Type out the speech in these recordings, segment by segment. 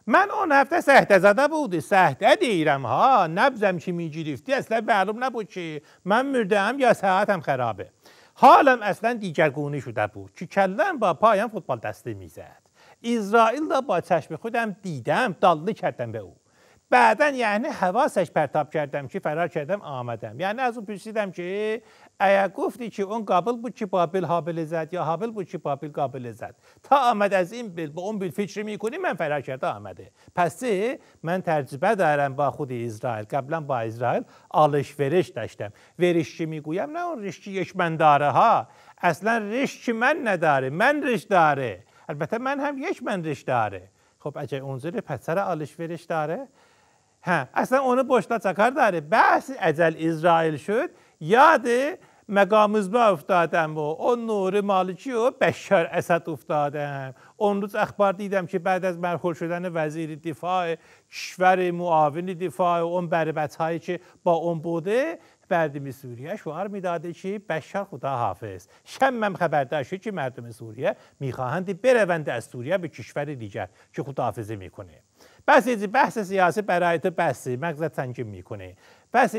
من اون هفته سهته زده بودی سهته دیرم ها نبزم چی میگرفتی اصلا معلوم نبود چی من مردم یا ساعتم خرابه حالم اصلا دیگرگونه شده بود که کلم با پایم فوتبال دسته میزد اسرائیل را با چشم خودم دیدم داله کردم به او بعدا یعنی حواسش پرتاب کردم که فرار کردم آمدم یعنی از اون پرسیدم که ایا گفتی که اون قابل بود که بابل هابل زد یا هابل بود که بابل قابل زد تا آمد از این بیل با اون بیل فکر میکنی من فرار کرده آمده پس من تجربه دارم با خود اسرائیل قبلا با اسرائیل آلش داشتم ورشی میگویم نه اون رشتیش من داره ها اصلا رشتی من نداره من رشت داره البته من هم یک من رشت داره خب اگه اونزره پسر آلش ورش داره اصلا اونو باشتا چکار داره بحث اجل اسرائیل شد یاد مقامزبا افتادم و اون نور مالکی و بشار اسد افتادم اون روز اخبار دیدم که بعد از مرحول شدن وزیر دفاع کشور معاون دفاع و اون بربطهایی که با اون بوده مردم سوریه شعار میداده که بشار خدا حافظ شمم خبردار شد که مردم سوریه میخواهند بروند از سوریه به کشور دیگر که خدا حافظه میکنه بس بحث سیاسی برای تو بسه مغزت سنجیم میکنه پس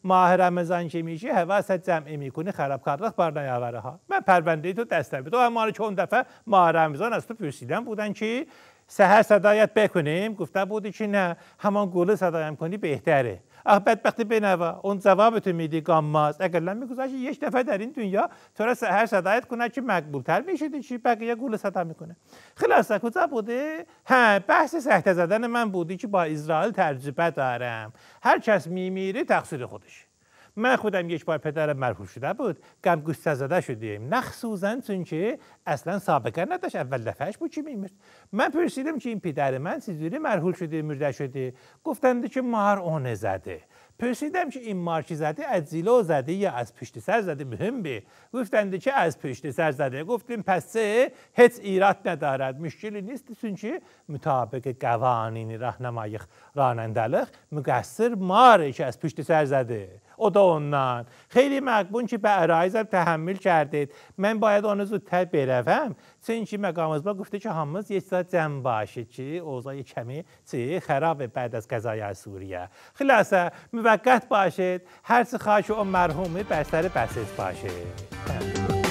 ماه رمضان که میشه حواست جمعی میکنه خرابکارلق بر نیاوره ها من پرونده تو دستم تو هم که اون دفعه ماه رمضان از تو پرسیدم بودن که سحر صدایت بکنیم گفته بودی که نه همان گوله صدایم کنی بهتره بدبختی بنوا اون جوابتو میدی گاماز اگر لم میگذاشی یک دفعه در این دنیا تو را سحر صدایت کنه که مقبولتر میشدی چی بقیه گوله صدا میکنه خلاصه کجا بوده بحث سهته زدن من بودی که با اسرائیل تجربه دارم هر کس میمیره تقصیر خودش من خودم یک بار پدرم مرحوم شده بود گم گوسته زده شدیم مخصوصا چون که اصلا سابقه نداشت اول دفعهش بود چی میمیرد من پرسیدم که این پدر من چجوری مرحوم شده مرده شده گفتند که مار اون زده پرسیدم که این مار چی زده از زیلو زده یا از پشت سر زده مهم به گفتند که از پشت سر زده گفتیم پس هیچ ایراد ندارد مشکلی نیست چون که مطابق قوانین راهنمای رانندگی مقصر ماره که از پشت سر زده او دونان خیلی مقبول که به عرایزم تحمل کردید من باید آن زودتر بروم چون که مقامزبا گفته که همز یک ساعت جمع باشه چی اوضاع کمی چی خرابه بعد از قضای سوریه خلاصه موقت باشید هر چه خواهش اون مرحومه بر سر بسیج باشه